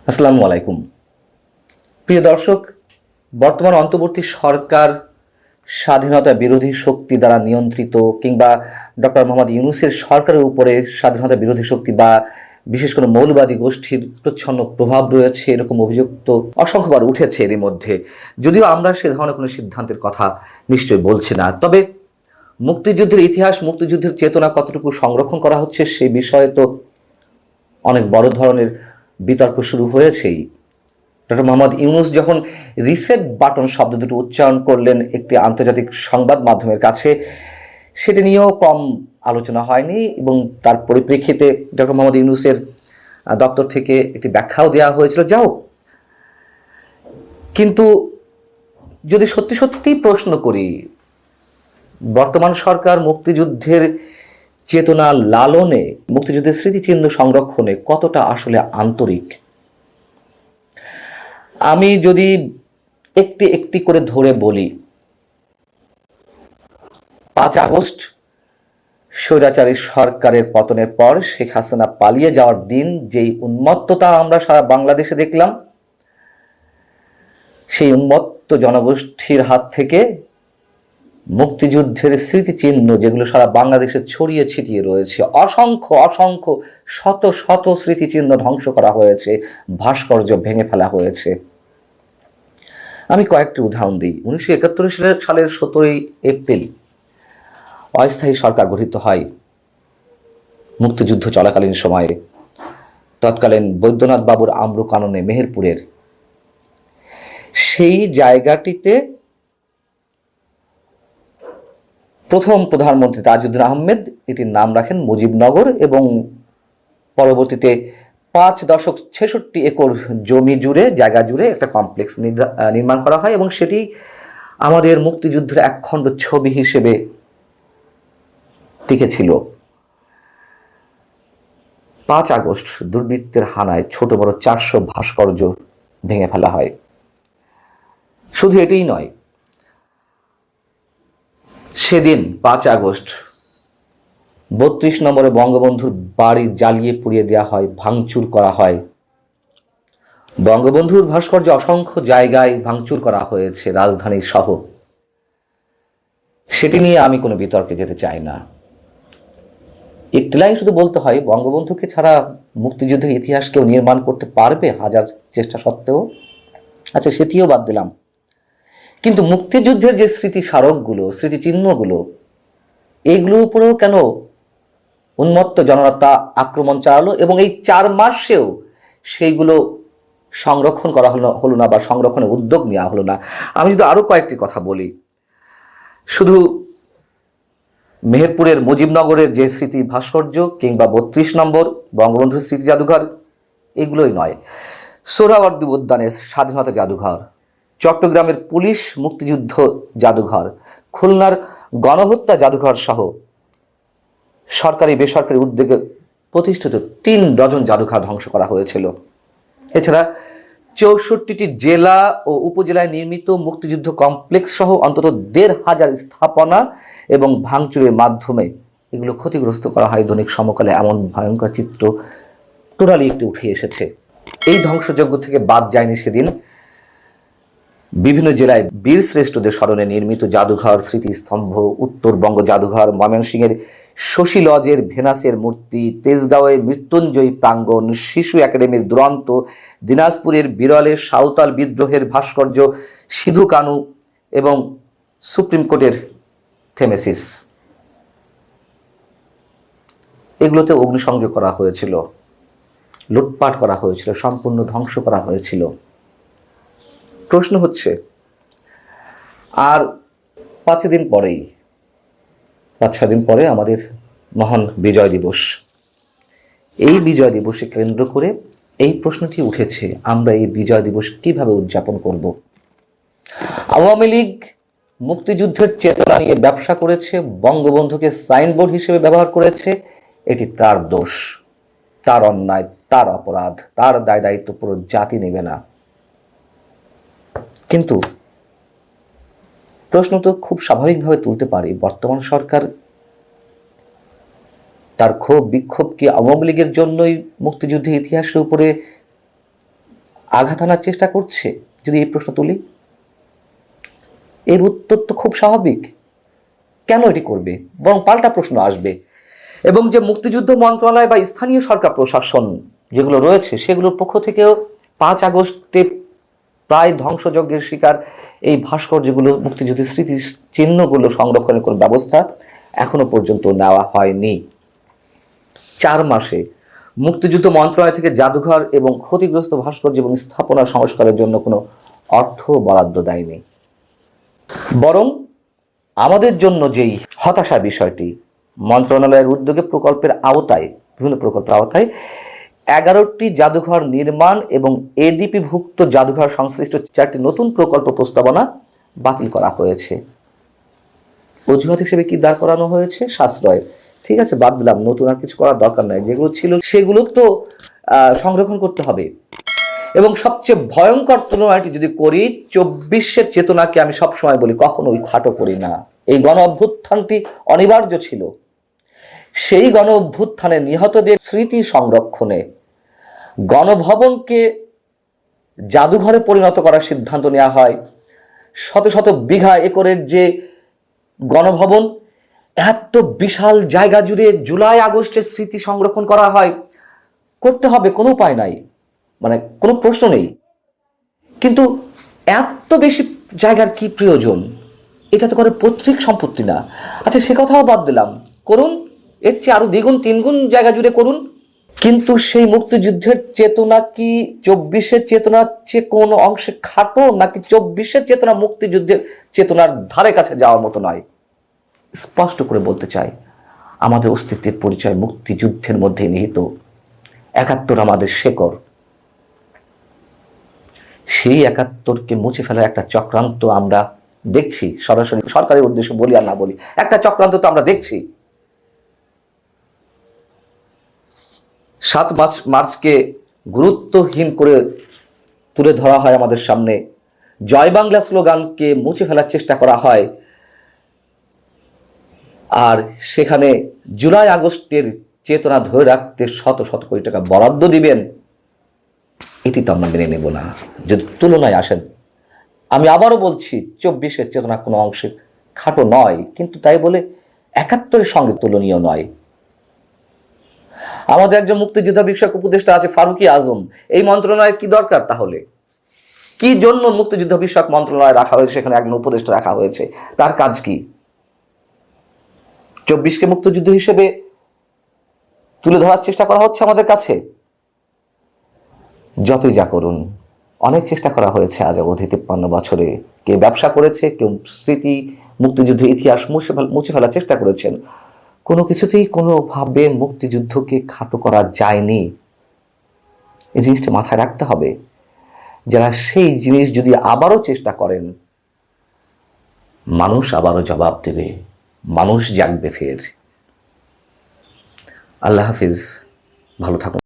আসসালামু আলাইকুম। প্রিয় দর্শক, বর্তমান অন্তর্বর্তী সরকার স্বাধীনতা বিরোধী শক্তি দ্বারা নিয়ন্ত্রিত কিংবা ডক্টর মোহাম্মদ ইউনূসের সরকারের উপরে স্বাধীনতা বিরোধী শক্তি বা বিশেষ কোনো মৌলবাদী গোষ্ঠীর প্রচ্ছন্ন প্রভাব রয়েছে এরকম অভিযোগ তো অসংখ্যবার উঠেছে এরই মধ্যে। যদিও আমরা সে ধরনের কোনো সিদ্ধান্তের কথা নিশ্চয়ই বলছি না, তবে মুক্তিযুদ্ধের ইতিহাস, মুক্তিযুদ্ধের চেতনা কতটুকু সংরক্ষণ করা হচ্ছে সে বিষয়ে তো অনেক বড় ধরনের বিতর্ক শুরু হয়েছেই। ডক্টর মোহাম্মদ ইউনূস যখন রিসেট বাটন শব্দ দুটো উচ্চারণ করলেন একটি আন্তর্জাতিক সংবাদ মাধ্যমের কাছে, সেটি নিয়েও কম আলোচনা হয়নি এবং তার পরিপ্রেক্ষিতে ডক্টর মোহাম্মদ ইউনূসের দপ্তর থেকে একটি ব্যাখ্যাও দেওয়া হয়েছিল। যাও, কিন্তু যদি সত্যি সত্যি প্রশ্ন করি, বর্তমান সরকার মুক্তিযুদ্ধের চেতনা লালনে, মুক্তিযুদ্ধের স্মৃতিচিহ্ন সংরক্ষণে কতটা আসলে আন্তরিক, আমি যদি একটি একটি করে ধরে বলি, 5 আগস্ট স্বৈরাচারী সরকারের পতনের পর শেখ হাসিনা পালিয়ে যাওয়ার দিন যেই উন্মত্ততা আমরা সারা বাংলাদেশে দেখলাম, সেই উন্মত্ত জনগোষ্ঠীর হাত থেকে মুক্তিযুদ্ধের স্মৃতিচিহ্ন যেগুলো সারা বাংলাদেশে ছড়িয়ে ছিটিয়ে রয়েছে, অসংখ্য অসংখ্য শত শত স্মৃতিচিহ্ন ধ্বংস করা হয়েছে, ভাস্কর্য ভেঙে ফেলা হয়েছে। আমি কয়েকটি উদাহরণ দিই। 1971 সালের 17 এপ্রিল অস্থায়ী সরকার গঠিত হয় মুক্তিযুদ্ধ চলাকালীন সময়ে, তৎকালীন বৈদ্যনাথ বাবুর আম্রু কাননে মেহেরপুরের। সেই জায়গাটিতে প্রথম প্রধানমন্ত্রী তাজউদ্দিন আহমেদ এটির নাম রাখেন মুজিবনগর এবং পরবর্তীতে 5.66 একর জমি জুড়ে, জায়গা জুড়ে একটা কমপ্লেক্স নির্মাণ করা হয় এবং সেটি আমাদের মুক্তিযুদ্ধের একখণ্ড ছবি হিসেবে টিকেছিল। 5 আগস্ট দুর্বৃত্তের হানায় ছোট বড় 400 ভাস্কর্য ভেঙে ফেলা হয়। শুধু এটাই নয়, সেদিন 5 আগস্ট 32 নম্বরে বঙ্গবন্ধুর বাড়ি জ্বালিয়ে পুড়িয়ে দেওয়া হয়, ভাঙচুর করা হয়। বঙ্গবন্ধুর ভাস্কর্য অসংখ্য জায়গায় ভাঙচুর করা হয়েছে, রাজধানী সহ। সেটি নিয়ে আমি কোনো বিতর্কে যেতে চাই না। একটি লাইন শুধু বলতে হয়, বঙ্গবন্ধুকে ছাড়া মুক্তিযুদ্ধের ইতিহাস কেউ নির্মাণ করতে পারবে হাজার চেষ্টা সত্ত্বেও? আচ্ছা, সেটিও বাদ দিলাম, কিন্তু মুক্তিযুদ্ধের যে স্মৃতি স্মারকগুলো, স্মৃতিচিহ্নগুলো, এইগুলোর উপরেও কেন উন্মত্ত জনতা আক্রমণ চালালো এবং এই 4 মাসেও সেইগুলো সংরক্ষণ করা হলো না বা সংরক্ষণের উদ্যোগ নেওয়া হলো না? আমি যদি আরো কয়েকটি কথা বলি, শুধু মেহেরপুরের মুজিবনগরের যে স্মৃতি ভাস্কর্য কিংবা 32 নম্বর বঙ্গবন্ধুর স্মৃতি জাদুঘর, এগুলোই নয়, সোহরাওয়ার্দী উদ্যানের স্বাধীনতা জাদুঘর, চট্টগ্রামের পুলিশ মুক্তিযুদ্ধ জাদুঘর, খুলনার গণহত্যা জাদুঘর সহ সরকারি বেসরকারি উদ্যোগে প্রতিষ্ঠিত 3 ডজন জাদুঘর ধ্বংস করা হয়েছিল। এছাড়া 64টি জেলা ও উপজেলায় নির্মিত মুক্তিযুদ্ধ কমপ্লেক্স সহ অন্তত 1,500 স্থাপনা এবং ভাঙচুরের মাধ্যমে এগুলো ক্ষতিগ্রস্ত করা হয়। দৈনিক সমকালে এমন ভয়ঙ্কর চিত্র টোটালি একটি উঠে এসেছে। এই ধ্বংসযজ্ঞ থেকে বাদ যায়নি সেদিন বিভিন্ন জেলায় বীর শ্রেষ্ঠদের স্মরণে নির্মিত জাদুঘর, স্মৃতিস্তম্ভ, উত্তরবঙ্গ জাদুঘর, ময়মনসিংহের শশী লজের ভেনাসের মূর্তি, তেজগাঁওয়ের মৃত্যুঞ্জয়ী প্রাঙ্গণ, শিশু একাডেমির দুরন্ত, দিনাজপুরের বিরলের সাঁওতাল বিদ্রোহের ভাস্কর্য, সিধু কানু এবং সুপ্রিম কোর্টের থেমেসিস, এগুলোতে অগ্নিসংযোগ করা হয়েছিল, লুটপাট করা হয়েছিল, সম্পূর্ণ ধ্বংস করা হয়েছিল। প্রশ্ন হচ্ছে, আর 5 দিন পরেই, 5-6 দিন পরে আমাদের মহান বিজয় দিবস। এই বিজয় দিবসকে কেন্দ্র করে এই প্রশ্নটি উঠেছে, আমরা এই বিজয় দিবস কিভাবে উদযাপন করব? আওয়ামী লীগ মুক্তিযুদ্ধের চেতনা নিয়ে ব্যবসা করেছে, বঙ্গবন্ধুকে সাইনবোর্ড হিসেবে ব্যবহার করেছে, এটি তার দোষ, তার অন্যায়, তার অপরাধ, তার দায় দায়িত্ব পুরো জাতি নেবে না। কিন্তু প্রশ্ন তো খুব স্বাভাবিকভাবে তুলতে পারি, বর্তমান সরকার তার ক্ষোভ বিক্ষোভ কি আওয়ামী লীগের জন্যই মুক্তিযুদ্ধের ইতিহাসের উপরে আঘাত আনার চেষ্টা করছে? যদি এই প্রশ্ন তুলি, এর উত্তর তো খুব স্বাভাবিক। কেন এটি করবে? বরং পাল্টা প্রশ্ন আসবে। এবং যে মুক্তিযুদ্ধ মন্ত্রণালয় বা স্থানীয় সরকার প্রশাসন যেগুলো রয়েছে, সেগুলোর পক্ষ থেকেও 5 আগস্টে প্রায় ধ্বংসযজ্ঞের শিকার এই ভাস্কর্যগুলো, মুক্তিযুদ্ধের স্মৃতি চিহ্নগুলো সংরক্ষণের কোনো ব্যবস্থা এখনো পর্যন্ত নেওয়া হয়নি। 4 মাসে মুক্তিযুদ্ধ মন্ত্রণালয় থেকে জাদুঘর এবং ক্ষতিগ্রস্ত ভাস্কর্য এবং স্থাপনা সংস্কারের জন্য কোনো অর্থ বরাদ্দ দেয়নি। বরং আমাদের জন্য যেই হতাশার বিষয়টি, মন্ত্রণালয়ের উদ্যোগে বিভিন্ন প্রকল্পের আওতায় 11টি জাদুঘর নির্মাণ এবং এডিপিভুক্ত জাদুঘর সংশ্লিষ্ট 4টি নতুন প্রকল্প প্রস্তাবনা বাতিল করা হয়েছে। অজুহাত হিসেবে কি দাঁড় করানো হয়েছে? সাশ্রয়। ঠিক আছে, বাদ দিলাম, নতুন আর কিছু করার দরকার নাই, যেগুলো ছিল সেগুলো তো সংরক্ষণ করতে হবে। এবং সবচেয়ে ভয়ঙ্কর তুলনাটি যদি করি, 24-এর চেতনাকে আমি সবসময় বলি কখনোই খাটো করি না। এই গণ অভ্যুত্থানটি অনিবার্য ছিল। সেই গণ অভ্যুত্থানে নিহতদের স্মৃতি সংরক্ষণে গণভবনকে জাদুঘরে পরিণত করার সিদ্ধান্ত নেওয়া হয়। শত শত বিঘা একরের যে গণভবন, এত বিশাল জায়গা জুড়ে জুলাই আগস্টের স্মৃতি সংরক্ষণ করা হয়। করতে হবে, কোনো উপায় নাই, মানে কোনো প্রশ্ন নেই। কিন্তু এত বেশি জায়গার কি প্রয়োজন? এটা তো করে পৈতৃক সম্পত্তি না। আচ্ছা, সে কথাও বাদ দিলাম, করুন, এর চেয়ে আরো 2 গুণ 3 গুণ জায়গা জুড়ে করুন। কিন্তু সেই মুক্তিযুদ্ধের চেতনা কি 24-এর চেতনার চেয়ে কোনো অংশে খাটো, নাকি 24-এর চেতনা মুক্তিযুদ্ধের চেতনার ধারে কাছে যাওয়ার মতো নয়? স্পষ্ট করে বলতে চাই, আমাদের অস্তিত্বের পরিচয় মুক্তিযুদ্ধের মধ্যে নিহিত। 71 আমাদের শেকড়। সেই 71কে মুছে ফেলার একটা চক্রান্ত আমরা দেখছি। সরাসরি সরকারের উদ্দেশ্যে বলি আর না বলি, একটা চক্রান্ত তো আমরা দেখছি। 7 মার্চকে গুরুত্বহীন করে তুলে ধরা হয় আমাদের সামনে। জয় বাংলা স্লোগানকে মুছে ফেলার চেষ্টা করা হয়। আর সেখানে জুলাই আগস্টের চেতনা ধরে রাখতে শত শত কোটি টাকা বরাদ্দ দিবেন, এটি তো আমরা মেনে নেব না। যদি তুলনায় আসেন, আমি আবারও বলছি, 24-এর চেতনা কোনো অংশে খাটো নয়, কিন্তু তাই বলে 71-এর সঙ্গে তুলনীয় নয়। আমাদের একজন মুক্তিযোদ্ধা বিষয়ক উপদেষ্টা আছে, ফারুকি আজম। এই মন্ত্রণালয়ের কি দরকার তাহলে? কি জন্য মুক্তিযুদ্ধ বিষয়ক মন্ত্রণালয় রাখা হয়েছে? সেখানে একজন উপদেষ্টা রাখা হয়েছে, তার কাজ কি? 24-কে মুক্তিযুদ্ধ হিসেবে তুলে ধরার চেষ্টা করা হচ্ছে আমাদের কাছে। যতই যা করুন, অনেক চেষ্টা করা হয়েছে আজ অবধি 53 বছরে। কেউ ব্যবসা করেছে, কেউ স্মৃতি, মুক্তিযুদ্ধের ইতিহাস মুছে ফেলার চেষ্টা করেছেন। কোনো কিছুতেই কোনোভাবে মুক্তিযুদ্ধকে খাটো করা যায়নি। এই জিনিসটা মাথায় রাখতে হবে। যারা সেই জিনিস যদি আবারও চেষ্টা করেন, মানুষ আবারও জবাব দেবে, মানুষ জাগবে ফের। আল্লাহ হাফিজ, ভালো থাকুন।